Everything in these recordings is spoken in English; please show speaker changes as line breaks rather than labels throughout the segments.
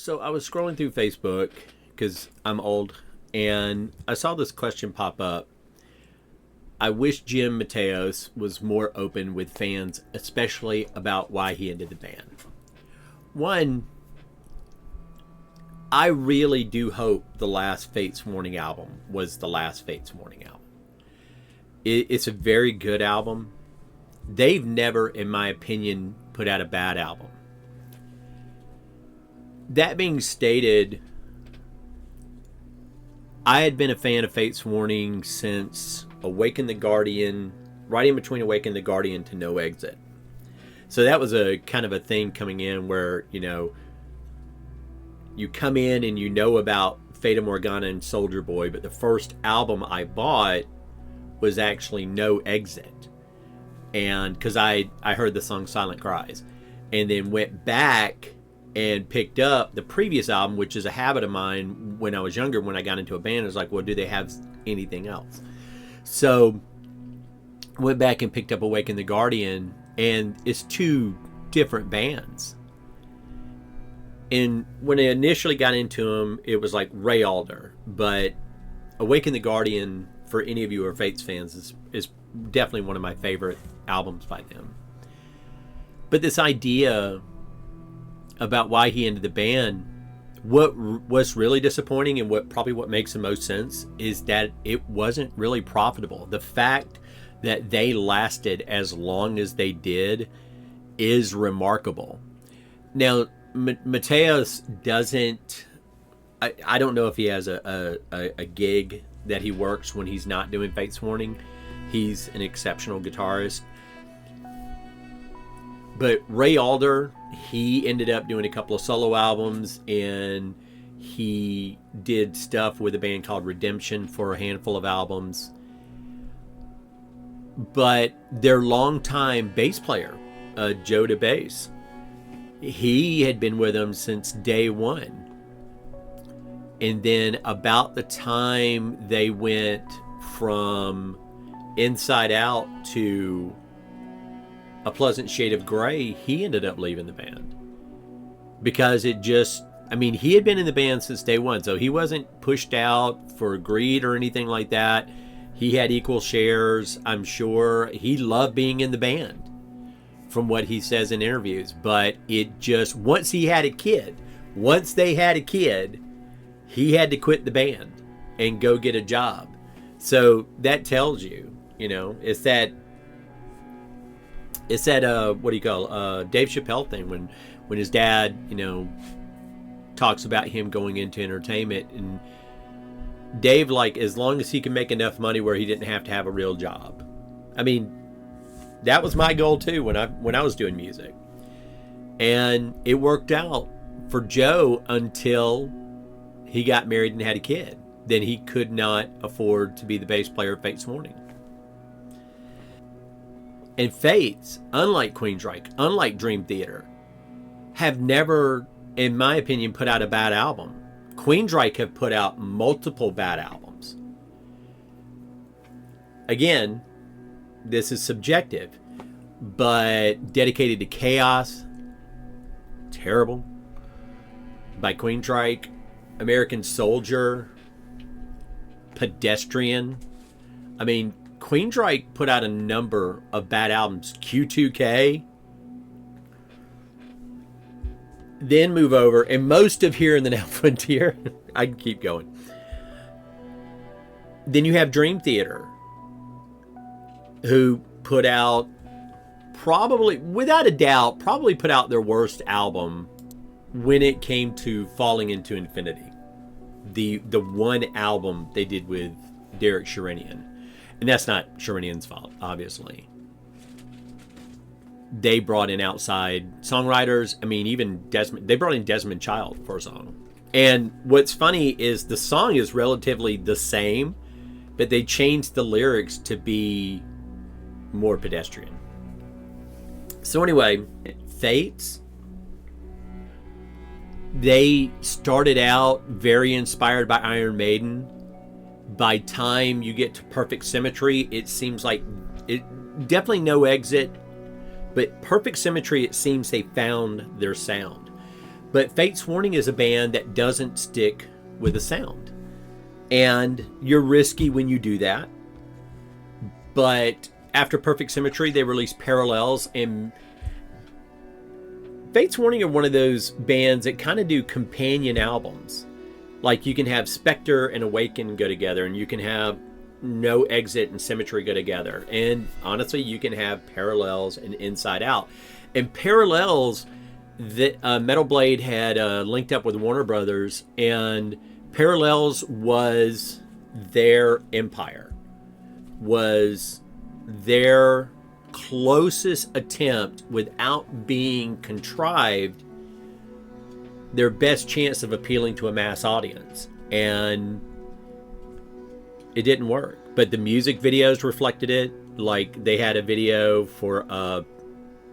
So I was scrolling through Facebook because I'm old, and I saw this question pop up. I wish Jim Mateos was more open with fans, especially about why he ended the band. One, I really do hope the last Fates Warning album was the last Fates Warning album. It's a very good album. They've never, in my opinion, put out a bad album. That being stated, I had been a fan of Fates Warning since Awaken the Guardian, right in between Awaken the Guardian to No Exit. So that was a kind of a thing coming in where, you come in and you know about Fata Morgana and Soldier Boy, but the first album I bought was actually No Exit. And because I heard the song Silent Cries, and then went back and picked up the previous album, which is a habit of mine when I was younger. When I got into a band, I was like, well, do they have anything else? So went back and picked up Awaken the Guardian, and it's two different bands. And when I initially got into them, it was like Ray Alder, but Awaken the Guardian, for any of you who are Fates fans, is definitely one of my favorite albums by them. But this idea about why he ended the band, what was really disappointing and what makes the most sense is that it wasn't really profitable. The fact that they lasted as long as they did is remarkable. Now, Mateos doesn't, I don't know if he has a gig that he works when he's not doing Fates Warning. He's an exceptional guitarist. But Ray Alder, he ended up doing a couple of solo albums, and he did stuff with a band called Redemption for a handful of albums. But their longtime bass player, Joe DeBass, he had been with them since day one. And then about the time they went from Inside Out to A Pleasant Shade of Grey, he ended up leaving the band. Because he had been in the band since day one, so he wasn't pushed out for greed or anything like that. He had equal shares, I'm sure. He loved being in the band, from what he says in interviews. But it just, once they had a kid, he had to quit the band and go get a job. So that tells you, it's that what do you call Dave Chappelle thing when his dad, talks about him going into entertainment, and Dave, like, as long as he can make enough money where he didn't have to have a real job. I mean, that was my goal too when I was doing music. And it worked out for Joe until he got married and had a kid. Then he could not afford to be the bass player of Fates Warning. And Fates, unlike Queensryche, unlike Dream Theater, have never, in my opinion, put out a bad album. Queensryche have put out multiple bad albums. Again, this is subjective, but Dedicated to Chaos, terrible. By Queensryche. American Soldier, Pedestrian. I mean, Queensryche put out a number of bad albums. Q2K. Then move over, and most of Here in the Now Frontier. I can keep going. Then you have Dream Theater, who put out, probably, without a doubt, probably put out their worst album when it came to Falling into Infinity. The one album they did with Derek Sherinian. And that's not Sherinian's fault, obviously. They brought in outside songwriters. I mean, even they brought in Desmond Child for a song. And what's funny is the song is relatively the same, but they changed the lyrics to be more pedestrian. So anyway, Fates, they started out very inspired by Iron Maiden. By time you get to Perfect Symmetry, it seems like it definitely No Exit, but Perfect Symmetry, it seems they found their sound. But Fate's Warning is a band that doesn't stick with the sound. And you're risky when you do that. But after Perfect Symmetry, they released Parallels, and Fate's Warning are one of those bands that kind of do companion albums. Like you can have Spectre and Awaken go together, and you can have No Exit and Symmetry go together. And honestly, you can have Parallels and Inside Out. And Parallels, Metal Blade had linked up with Warner Brothers, and Parallels was their Empire, was their closest attempt without being contrived, their best chance of appealing to a mass audience. And it didn't work. But the music videos reflected it. Like they had a video for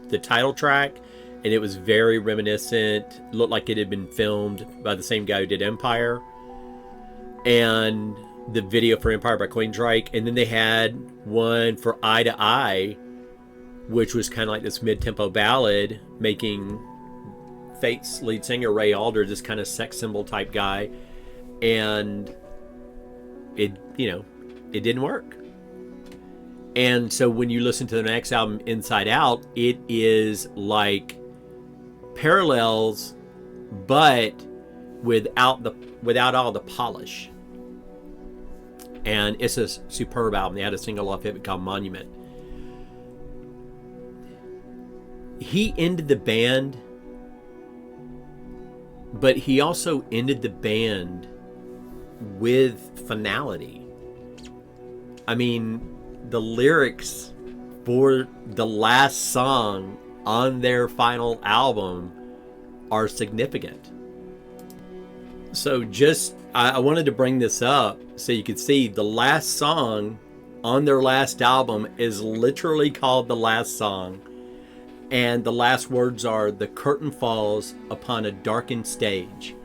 the title track, and it was very reminiscent. Looked like it had been filmed by the same guy who did Empire. And the video for Empire by Queensryche. And then they had one for Eye to Eye, which was kind of like this mid-tempo ballad, making Fate's lead singer Ray Alder this kind of sex symbol type guy. And it didn't work. And so when you listen to the next album, Inside Out, it is like Parallels, but without all the polish. And it's a superb album. They had a single off it called Monument. He ended the band, but he also ended the band with finality. I mean, the lyrics for the last song on their final album are significant. So I wanted to bring this up so you could see the last song on their last album is literally called The Last Song. And the last words are, "The curtain falls upon a darkened stage.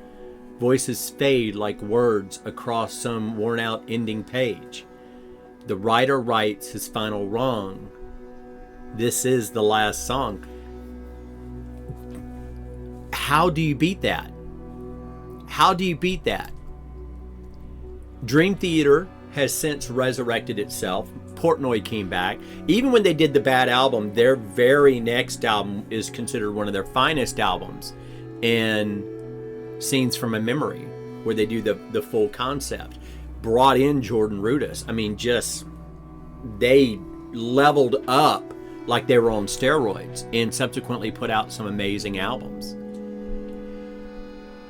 Voices fade like words across some worn-out ending page. The writer writes his final wrong. This is the last song." How do you beat that? How do you beat that? Dream Theater has since resurrected itself. Portnoy came back. Even when they did the Bad album, their very next album is considered one of their finest albums. And Scenes from a Memory, where they do the full concept. Brought in Jordan Rudess. I mean, they leveled up like they were on steroids, and subsequently put out some amazing albums.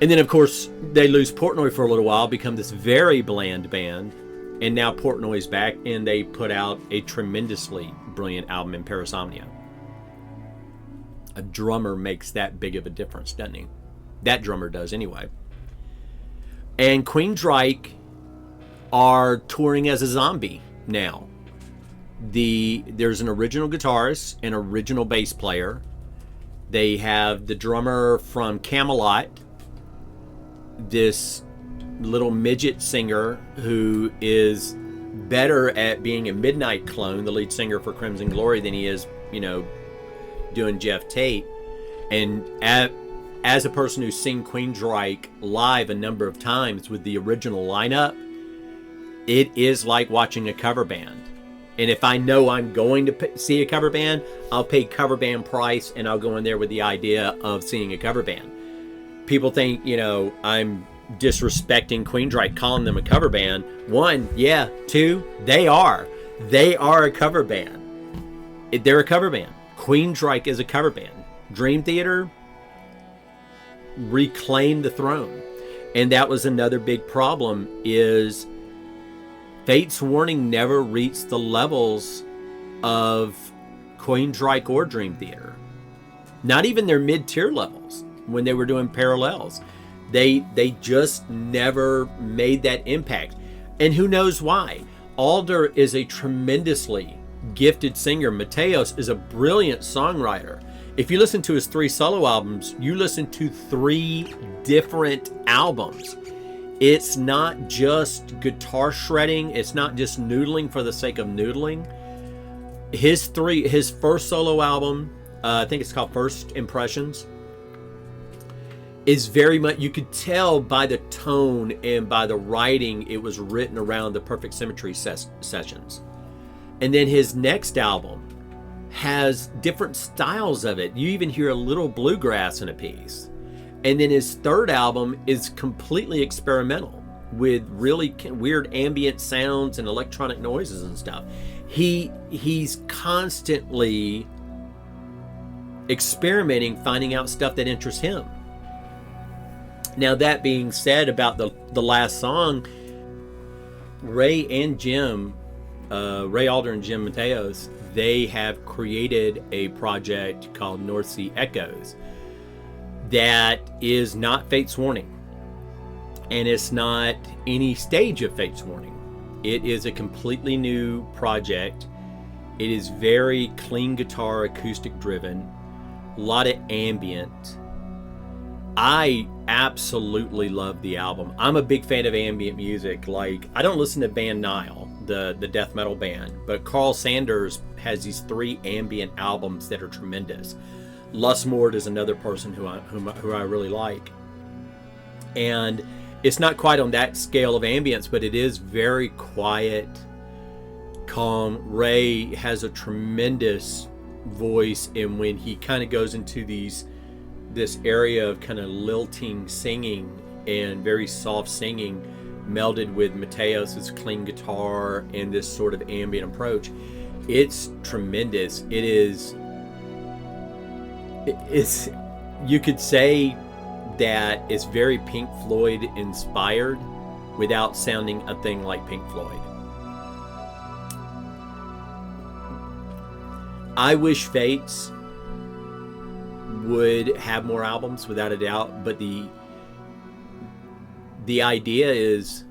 And then, of course, they lose Portnoy for a little while, become this very bland band. And now Portnoy's back, and they put out a tremendously brilliant album in Parasomnia. A drummer makes that big of a difference, doesn't he? That drummer does, anyway. And Queensryche are touring as a zombie now. There's an original guitarist, an original bass player. They have the drummer from Camelot, this little midget singer who is better at being a Midnight clone, the lead singer for Crimson Glory, than he is, doing Jeff Tate. And as a person who's seen Queensryche live a number of times with the original lineup, it is like watching a cover band. And if I know I'm going to see a cover band, I'll pay cover band price, and I'll go in there with the idea of seeing a cover band. People think, I'm disrespecting Queensryche, calling them a cover band. One, yeah. Two, they are. They are a cover band. They're a cover band. Queensryche is a cover band. Dream Theater reclaimed the throne. And that was another big problem, is Fate's Warning never reached the levels of Queensryche or Dream Theater. Not even their mid-tier levels when they were doing Parallels. They just never made that impact. And who knows why? Alder is a tremendously gifted singer. Mateos is a brilliant songwriter. If you listen to his 3 solo albums, you listen to 3 different albums. It's not just guitar shredding. It's not just noodling for the sake of noodling. His first solo album, I think it's called First Impressions. is very much, you could tell by the tone and by the writing, it was written around the Perfect Symmetry sessions. And then his next album has different styles of it. You even hear a little bluegrass in a piece. And then his third album is completely experimental with really weird ambient sounds and electronic noises and stuff. He's constantly experimenting, finding out stuff that interests him. Now, that being said, about the last song, Ray and Jim, Ray Alder and Jim Mateos, they have created a project called North Sea Echoes that is not Fate's Warning, and it's not any stage of Fate's Warning. It is a completely new project. It is very clean guitar, acoustic driven, a lot of ambient. I absolutely love the album. I'm a big fan of ambient music. Like, I don't listen to Band Nile, the death metal band, but Carl Sanders has these 3 ambient albums that are tremendous. Lusmord is another person who I really like. And it's not quite on that scale of ambience, but it is very quiet, calm. Ray has a tremendous voice, and when he kind of goes into this area of kind of lilting singing and very soft singing, melded with Mateos's clean guitar and this sort of ambient approach, it's tremendous. It's you could say that it's very Pink Floyd inspired without sounding a thing like Pink Floyd. I wish Fates would have more albums, without a doubt, but the idea is,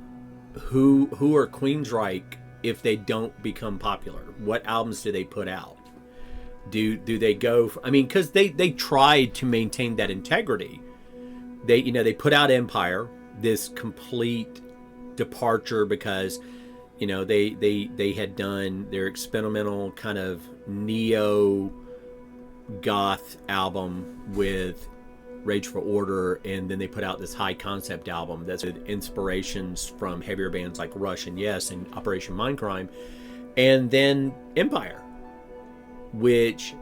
who are Queensryche if they don't become popular? What albums do they put out? Do they go, I mean, because they tried to maintain that integrity. They put out Empire, this complete departure, because they had done their experimental kind of neo goth album with Rage for Order, and then they put out this high concept album that's with inspirations from heavier bands like Rush and Yes and Operation Mindcrime, and then Empire, which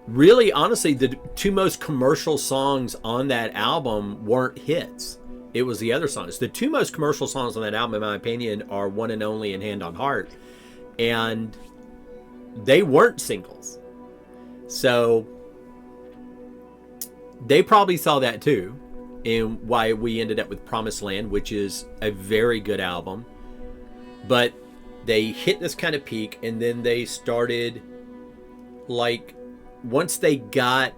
really, honestly, the 2 most commercial songs on that album weren't hits. It was the other songs. The 2 most commercial songs on that album, in my opinion, are One and Only and Hand on Heart, and they weren't singles. So they probably saw that too, and why we ended up with Promised Land, which is a very good album. But they hit this kind of peak, and then they started, like, once they got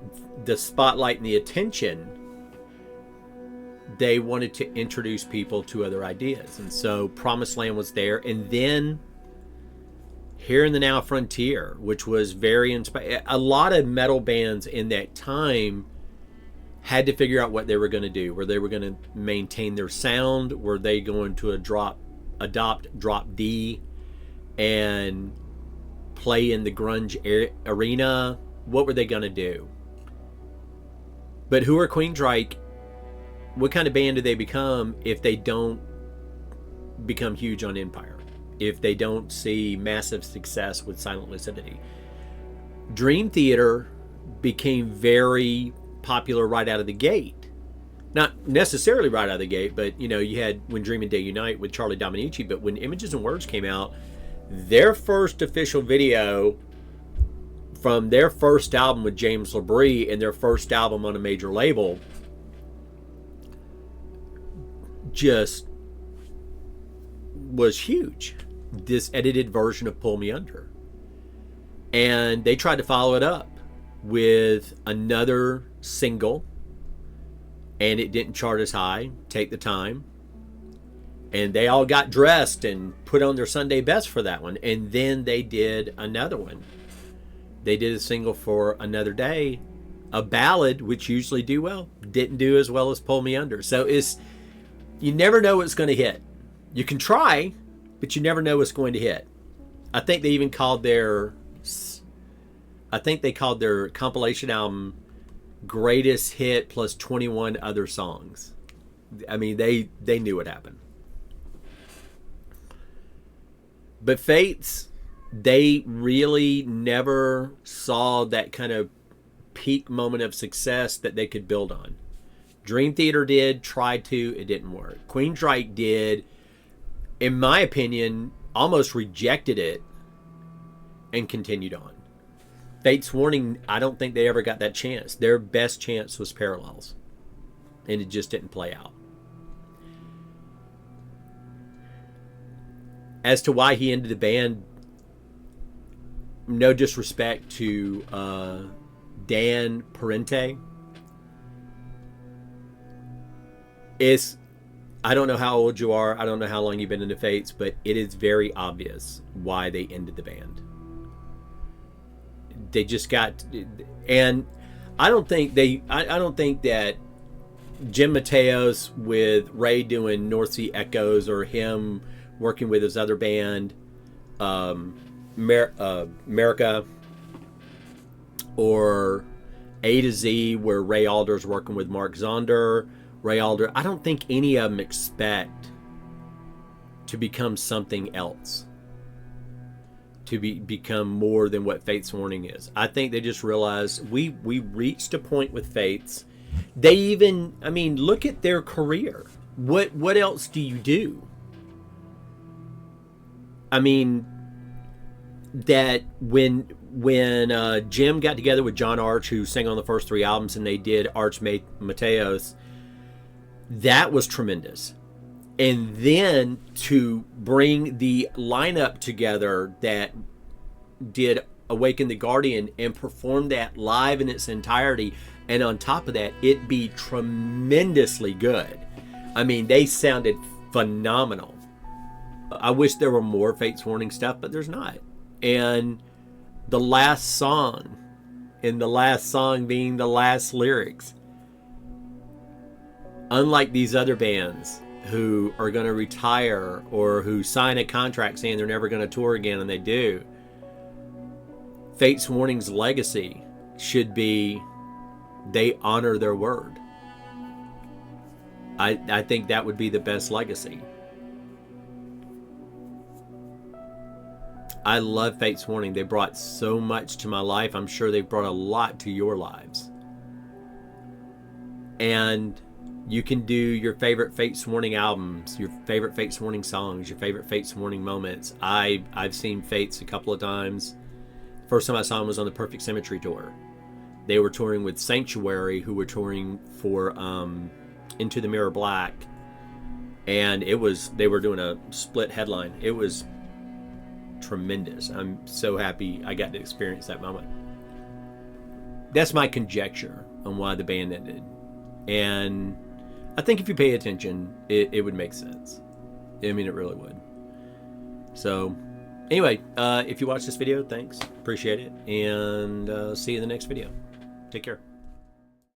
the spotlight and the attention, they wanted to introduce people to other ideas. And so Promised Land was there, and then Here in the Now Frontier, which was very inspired. A lot of metal bands in that time had to figure out what they were going to do. Were they were going to maintain their sound? Were they going to adopt drop D and play in the grunge arena? What were they going to do? But who are Queensryche? What kind of band do they become if they don't become huge on Empire? If they don't see massive success with Silent Lucidity? Dream Theater became very popular right out of the gate. Not necessarily right out of the gate, but you had When Dream and Day Unite with Charlie Dominici, but when Images and Words came out, their first official video from their first album with James LaBrie and their first album on a major label just was huge. This edited version of Pull Me Under. And they tried to follow it up with another single, and it didn't chart as high, Take the Time. And they all got dressed and put on their Sunday best for that one. And then they did another one. They did a single for Another Day, a ballad, which usually do well, didn't do as well as Pull Me Under. So you never know what's going to hit. You can try, but you never know what's going to hit. I think they called their compilation album greatest hit plus 21 other songs. I mean, they knew what happened. But Fates, they really never saw that kind of peak moment of success that they could build on. Dream Theater did, tried to, it didn't work. Queensryche did, in my opinion, almost rejected it and continued on. Fates Warning, I don't think they ever got that chance. Their best chance was Parallels, and it just didn't play out. As to why he ended the band, no disrespect to Dan Parente, I don't know how old you are, I don't know how long you've been into Fates, but it is very obvious why they ended the band. They just got, and I don't think that Jim Mateos with Ray doing North Sea Echoes, or him working with his other band, America, or A to Z, where Ray Alder's working with Mark Zonder. Ray Alder, I don't think any of them expect to become something else, to become more than what Fates Warning is. I think they just realized we reached a point with Fates. They even, I mean, look at their career. What else do you do? I mean, that when Jim got together with John Arch, who sang on the first 3 albums, and they did Arch Mateos, that was tremendous. And then to bring the lineup together that did Awaken the Guardian and perform that live in its entirety, and on top of that, it be tremendously good. I mean, they sounded phenomenal. I wish there were more Fates Warning stuff, but there's not. And the last song, and the last song being the last lyrics, unlike these other bands who are going to retire or who sign a contract saying they're never going to tour again, and they do, Fates Warning's legacy should be they honor their word. I think that would be the best legacy. I love Fates Warning. They brought so much to my life. I'm sure they've brought a lot to your lives. And you can do your favorite Fates Warning albums, your favorite Fates Warning songs, your favorite Fates Warning moments. I've seen Fates a couple of times. First time I saw them was on the Perfect Symmetry tour. They were touring with Sanctuary, who were touring for Into the Mirror Black. And they were doing a split headline. It was tremendous. I'm so happy I got to experience that moment. That's my conjecture on why the band ended. And I think if you pay attention, it would make sense. I mean, it really would. So anyway, if you watch this video, thanks. Appreciate it. And see you in the next video. Take care.